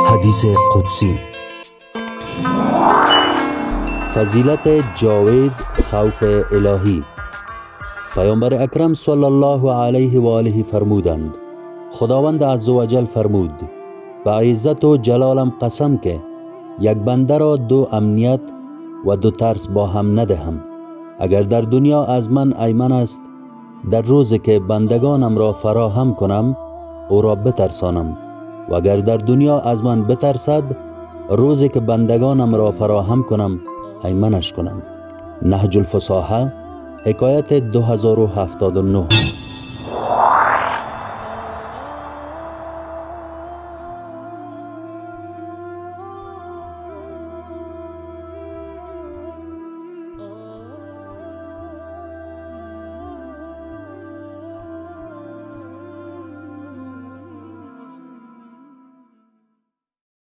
حدیث قدسی. فضیلت جاوید خوف الهی. پیامبر اکرم صلی الله علیه و آله فرمودند: خداوند عزوجل فرمود: به عزت و جلالم قسم که یک بنده را دو امنیت و دو ترس با هم ندهم. اگر در دنیا از من ایمن است، در روزی که بندگانم را فراهم کنم او را بترسانم، و اگر در دنیا از من بترسد، روزی که بندگانم را فراهم کنم ایمنش کنم. نهج الفصاحه، حکایت 2079.